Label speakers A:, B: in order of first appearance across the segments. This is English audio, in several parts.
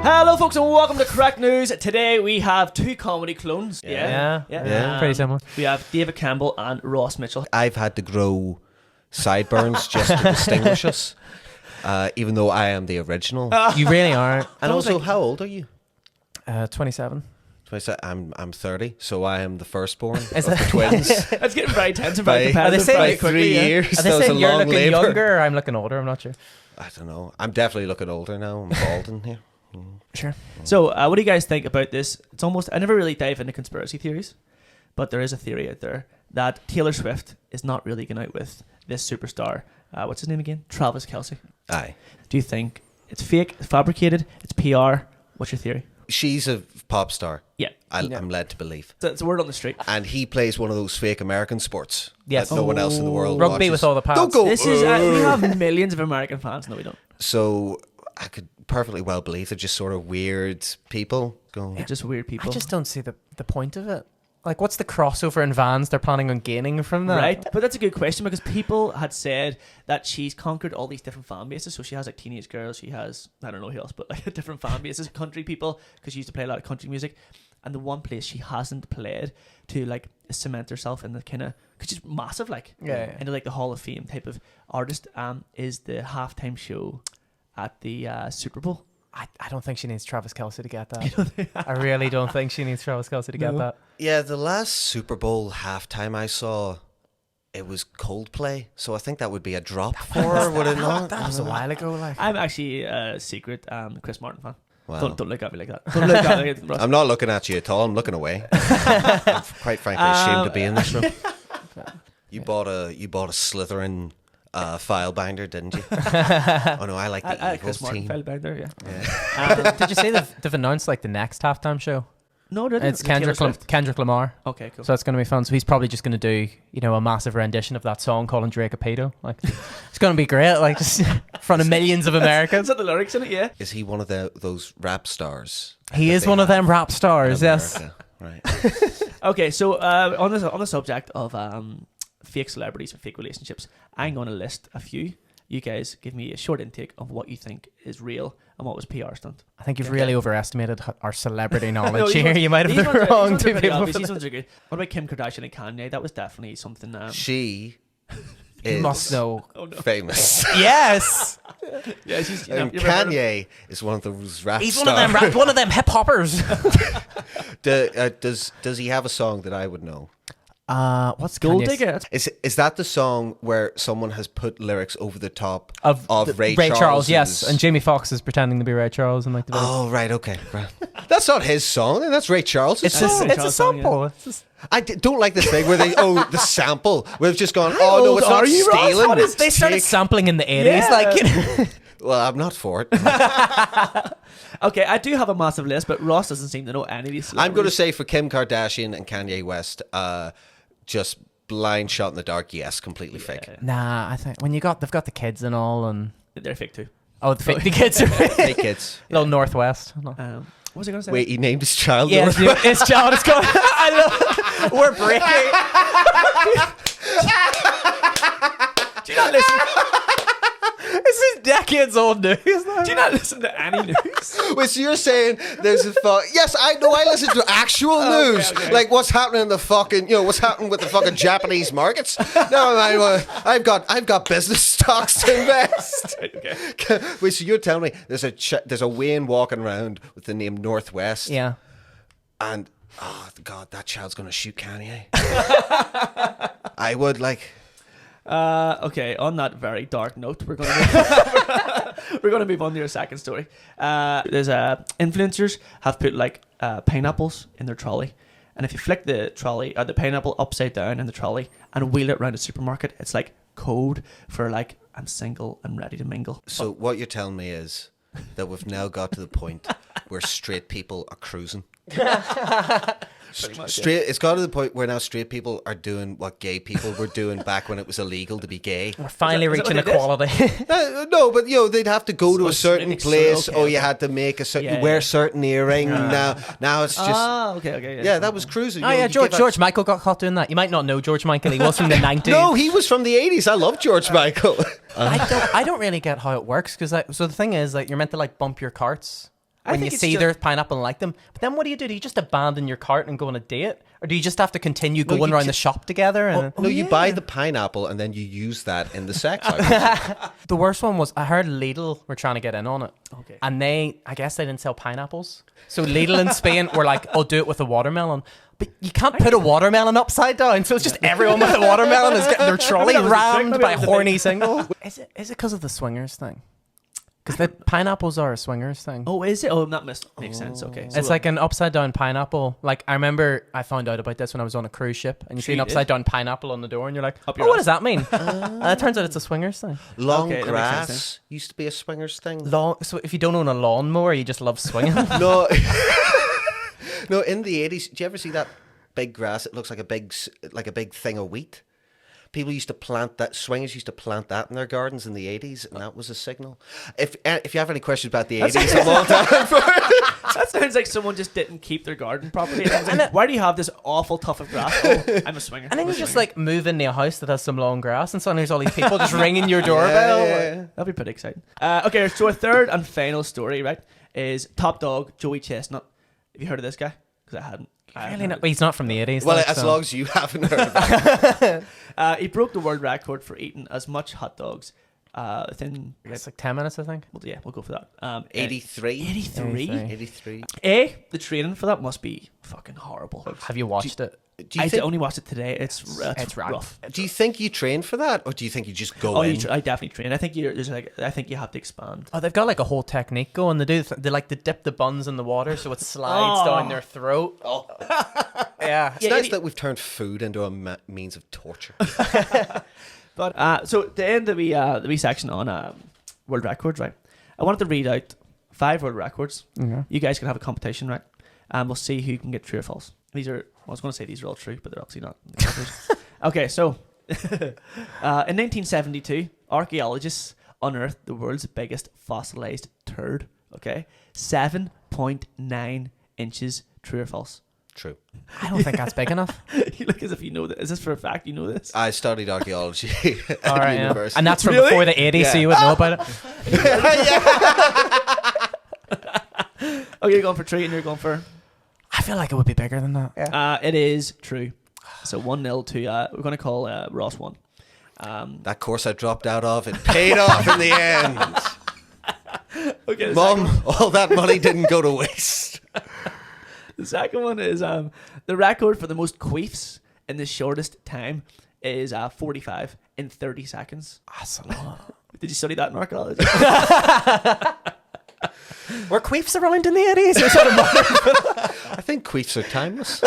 A: Hello folks and welcome to Craic News. Today we have two comedy clones.
B: Yeah. Pretty similar.
A: We have David Campbell and Ross Mitchell.
C: I've had to grow sideburns just to distinguish us, even though I am the original.
B: You really are.
C: And also, how old are you?
B: 27.
C: 27. I'm 30, so I am the firstborn of
B: Is
C: the
B: it?
C: twins.
A: It's getting very tense and very
C: By
A: competitive.
B: saying
A: very
B: like
A: quickly,
C: 3
A: yeah.
C: years.
B: Are
C: That
B: they
C: was a
B: saying you're
C: long
B: looking
C: labour.
B: younger or I'm looking older? I'm not sure.
C: I don't know. I'm definitely looking older now. I'm balding here.
B: Sure.
A: So, what do you guys think about this? It's almost, I never really dive into conspiracy theories, but there is a theory out there that Taylor Swift is not really going out with this superstar. What's his name again? Travis Kelce.
C: Aye.
A: Do you think it's fake, it's fabricated, it's PR? What's your theory?
C: She's a pop star.
A: Yeah.
C: I'm led to believe.
A: It's a word on the street.
C: And he plays one of those fake American sports
B: Yes.
C: that no one else in the world
B: Rugby
C: watches.
B: with all the pads.
C: Don't go.
A: This is, we have millions of American fans. No, we don't.
C: So I could perfectly well believe they're just sort of weird people going.
A: They're just weird people.
B: I just don't see the point of it. Like, what's the crossover in Vans they're planning on gaining from that?
A: Right, but that's a good question because people had said that she's conquered all these different fan bases. So she has like teenage girls, she has, I don't know who else, but like different fan bases, country people, because she used to play a lot of country music. And the one place she hasn't played to like cement herself in the kind of, because she's massive, like into like the Hall of Fame type of artist, is the halftime show at the Super Bowl.
B: I don't think she needs Travis Kelce to get that. I really don't think she needs Travis Kelce to get that.
C: Yeah, the last Super Bowl halftime I saw, it was Coldplay. So I think that would be a drop for her, would it not?
B: That was a while ago. Like,
A: I'm actually a secret Chris Martin fan.
C: Wow.
A: Don't look at me like that. Don't look at me like that.
C: I'm not looking at you at all. I'm looking away. I'm quite frankly ashamed to be in this room. You bought a Slytherin file binder, didn't you? Oh no, I like the
A: I
C: Eagles
A: Chris Martin
C: team.
A: fell back there, yeah.
B: did you see they've announced like the next halftime show?
A: No, didn't.
B: It's Kendrick Lamar.
A: Okay, cool.
B: So that's going to be fun. So he's probably just going to do, a massive rendition of that song calling Drake a pedo. Like, it's going to be great. Like, just in front of millions of
A: Is
B: Americans.
A: that the lyrics in it? Yeah.
C: Is he one of those rap stars?
B: He is one of them rap stars. Yes.
C: Right.
A: Okay, so on the subject of fake celebrities and fake relationships, I'm going to list a few. You guys give me a short intake of what you think is real and what was PR stunt.
B: I think you've really overestimated our celebrity knowledge
A: No,
B: here. You might have the wrong two people.
A: These ones are good. What about Kim Kardashian and Kanye? That was definitely something.
C: She
B: You
C: is
B: must know.
C: famous.
B: Yes.
A: Yeah, she's.
C: And Kanye is one of those rap
B: He's
C: stars.
B: one of them hip hoppers.
C: Does he have a song that I would know?
A: Gold
B: What's Kanye's?
A: Digger.
C: Is that the song where someone has put lyrics over the top
B: Of
C: Ray
B: Charles?
C: Charles's-
B: Yes, and Jamie Foxx is pretending to be Ray Charles and like the.
C: Oh right, okay. Right. That's not his song. That's Ray Charles'
B: It's
C: song.
B: a sample. It's just,
C: I don't like this thing where they the sample. We've just gone. Oh no, it's not
A: are you, Ross?
C: stealing.
A: What is
B: they started
C: Take-
B: sampling in the 80s.
A: Yeah.
B: Like,
C: Well, I'm not for it.
A: Okay, I do have a massive list, but Ross doesn't seem to know any of these.
C: I'm going to
A: celebrities.
C: say for Kim Kardashian and Kanye West, just blind shot in the dark. Yes, completely fake.
B: nah, I think when they've got the kids and all, and
A: They're fake too.
B: the kids are
C: Hey kids.
B: little Northwest.
A: What was I going to say?
C: Wait, he named his child.
B: Yeah,
C: North-
B: it's John. It's going. I love. We're breaking.
A: Do you not listen?
B: This is decades old news.
A: Do you not listen to any news?
C: Wait, so you're saying there's a yes, I know. I listen to actual news,
A: okay.
C: like what's happening in the fucking, what's happening with the fucking Japanese markets. No, I've got business stocks to invest.
A: Right, okay.
C: Wait, so you're telling me there's a Wayne walking around with the name Northwest,
B: Yeah.
C: and oh god, that child's gonna shoot Kanye. I would like.
A: Okay, on that very dark note, we're going to move on to your second story. There's influencers have put like pineapples in their trolley, and if you flick the pineapple upside down in the trolley and wheel it around a supermarket, it's like code for like I'm single and ready to mingle.
C: So what you're telling me is that we've now got to the point where straight people are cruising. It's got to the point where now straight people are doing what gay people were doing back when it was illegal to be gay.
B: We're finally
A: Is that
B: reaching
A: what it is?
B: equality.
C: No, but they'd have to go to a certain
A: maybe so,
C: place,
A: okay,
C: or you
A: okay.
C: had to make a certain
A: Yeah,
C: wear
A: yeah.
C: a certain earring. Now it's just
A: Okay.
C: yeah, that was cruising.
B: Oh yeah, George Michael got caught doing that. You might not know George Michael. He was from the 90s.
C: No, he was from the 80s. I love George Michael.
B: I don't really get how it works because so the thing is like you're meant to like bump your carts when you
A: think it's
B: see
A: just-
B: there's pineapple and like them. But then what do? Do you just abandon your cart and go on a date? Or do you just have to continue
C: No,
B: going
C: you
B: around the
C: ju-
B: shop together? And
C: No, you buy the pineapple and then you use that in the sex. I
B: the worst one was I heard Lidl were trying to get in on it.
A: Okay.
B: And I guess they didn't sell pineapples. So Lidl in Spain were like, "I'll do it with a watermelon." But you can't put a watermelon upside down, so it's just everyone with a watermelon is getting their trolley
A: that was a trick,
B: rammed
A: maybe
B: by
A: that was a
B: horny
A: big-
B: single. Is it because of the swingers thing? Because the pineapples are a swingers thing.
A: Oh, is it? Oh, that makes sense. Okay. So
B: It's like an upside down pineapple. Like I remember I found out about this when I was on a cruise ship, and you see an
A: Sure you
B: upside down pineapple on the door, and you're like,
A: Up
B: "Oh,
A: your
B: what
A: ass.
B: does that mean?" It turns out it's a swingers thing.
C: Long
A: Okay, that makes sense
C: grass used to be a swingers thing.
B: So if you don't own a lawnmower, you just love swinging.
C: No, no. In the 80s, do you ever see that big grass? It looks like a big thing of wheat. People used to plant that. Swingers used to plant that in their gardens in the 80s, and that was a signal. If you have any questions about the 80s, I'm all down for it.
A: that sounds like someone just didn't keep their garden properly. And it's like, why do you have this awful tuft of grass? Oh, I'm a swinger.
B: And then
A: I'm a
B: you just
A: swinger.
B: like move into a house that has some long grass, and suddenly there's all these people just ringing your doorbell.
C: Yeah.
A: That'd be pretty exciting. Okay, so our third and final story, right, is top dog Joey Chestnut. Have you heard of this guy? Because I hadn't.
B: Really not, he's not from the 80s.
C: Well,
B: like,
C: as
B: so-
C: long as you haven't heard of it.
A: He broke the world record for eating as much hot dogs within.
B: It's like 10 minutes, I think.
A: Well, yeah, we'll go for that.
C: 83.
A: 83.
C: 83.
A: The training for that must be fucking horrible.
B: Have you watched it?
C: Do you
A: I
C: think,
A: only watched it today. It's
B: It's rank.
A: rough.
C: do you think you train for that, or do you think you just go
A: Oh,
C: in?
A: I definitely train. I think I think you have to expand.
B: Oh, they've got like a whole technique going. They like to dip the buns in the water so it slides down their throat.
C: Oh.
B: Yeah.
C: It's nice that we've turned food into a means of torture.
A: But so to end the wee section on world records, right? I wanted to read out 5 world records.
B: Okay.
A: You guys can have a competition, right? And we'll see who can get true or false. These are. I was going to say these are all true, but they're obviously not. Okay, so in 1972, archaeologists unearthed the world's biggest fossilized turd. Okay, 7.9 inches. True or false?
C: True.
B: I don't think that's big enough.
A: You look as if you know this. Is this for a fact? You know this?
C: I studied archaeology at
B: All right, yeah.
C: university.
B: And that's from
A: Really?
B: before the 80s, so
C: Yeah.
B: you would know about it.
A: Okay, you're going for true, and you're going for.
B: I feel like it would be bigger than that. Yeah.
A: It is true. So 1-0 to we're going to call Ross 1.
C: That course I dropped out of, it paid off in the end.
A: Okay,
C: Mum, all that money didn't go to waste.
A: the second one is the record for the most queefs in the shortest time is 45 in 30 seconds.
B: That's a lot.
A: Did you study that in archaeology?
B: Were queefs around in the 80s? Or sort of
C: I think queefs are timeless.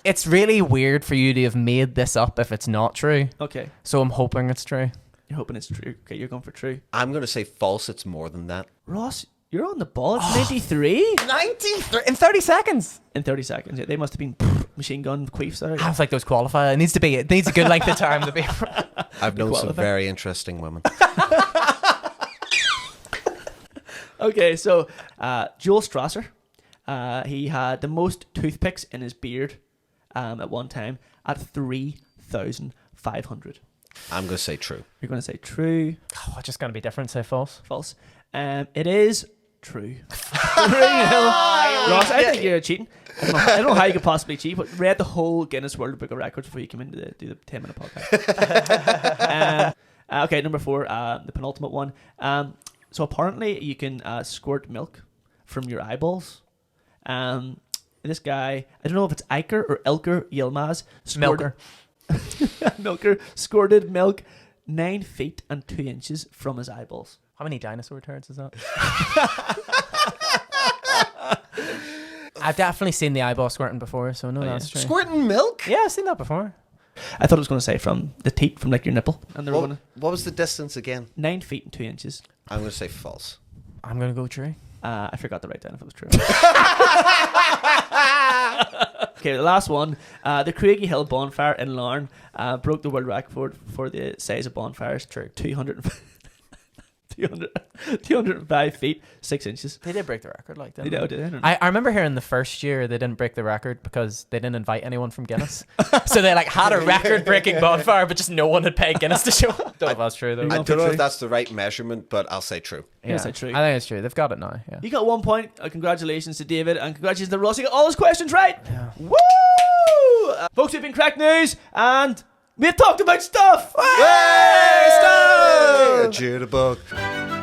B: It's really weird for you to have made this up if it's not true.
A: Okay,
B: So I'm hoping it's true.
A: you're hoping it's true. Okay, you're going for true.
C: I'm going to say false. It's more than that.
A: Ross, you're on the ball. It's 93
B: 93 in 30 seconds.
A: in 30 seconds. Yeah, they must have been machine gun queefs there.
B: I was like those qualifier. It needs a good length of time to be.
C: I've known some
A: qualify.
C: very interesting women.
A: Okay, so Joel Strasser, he had the most toothpicks in his beard at one time at 3,500.
C: I'm going to say true.
A: You're going to say true,
B: Oh, it's just going to be different. Say false.
A: false. It is true. 3-0. Ross, I think you're cheating. I don't know how you could possibly cheat, but read the whole Guinness World Book of Records before you come in to do the 10-minute podcast. Okay, number 4, the penultimate one. So apparently you can squirt milk from your eyeballs. This guy, I don't know if it's Iker or Ilker Yilmaz.
B: Milker.
A: Milker squirted milk 9 feet and 2 inches from his eyeballs.
B: How many dinosaur turds is that? I've definitely seen the eyeball squirting before, so no,
A: Oh, yeah.
B: that's true.
C: Squirting milk?
B: Yeah, I've seen that before.
A: I thought it was going to say from the teat, from like your nipple. And they were
C: What,
A: going
C: what was the distance again?
A: 9 feet and 2 inches.
C: I'm going to say false.
B: I'm going to go true.
A: I forgot to write down if it was true. Okay, the last one. The Craigie Hill bonfire in Larne broke the world record for the size of bonfires. True. 205 feet, 6 inches.
B: They did break the record like that.
A: Did they?
B: I remember hearing the first year they didn't break the record because they didn't invite anyone from Guinness. So they like had a record-breaking bonfire, but just no one had paid Guinness to show up. Don't know if that's true though.
A: You're
C: I
A: going
C: don't
A: for
C: know
A: true?
C: if that's the right measurement, but I'll say true.
A: Yeah, say true.
B: I think it's true. They've got it now. Yeah.
A: You got 1 point. Congratulations to David, and congratulations to Ross. You got all his questions right.
B: Yeah.
A: Woo! Folks, we've been Craic News, and we've talked about stuff.
C: Hey, Jitterbug.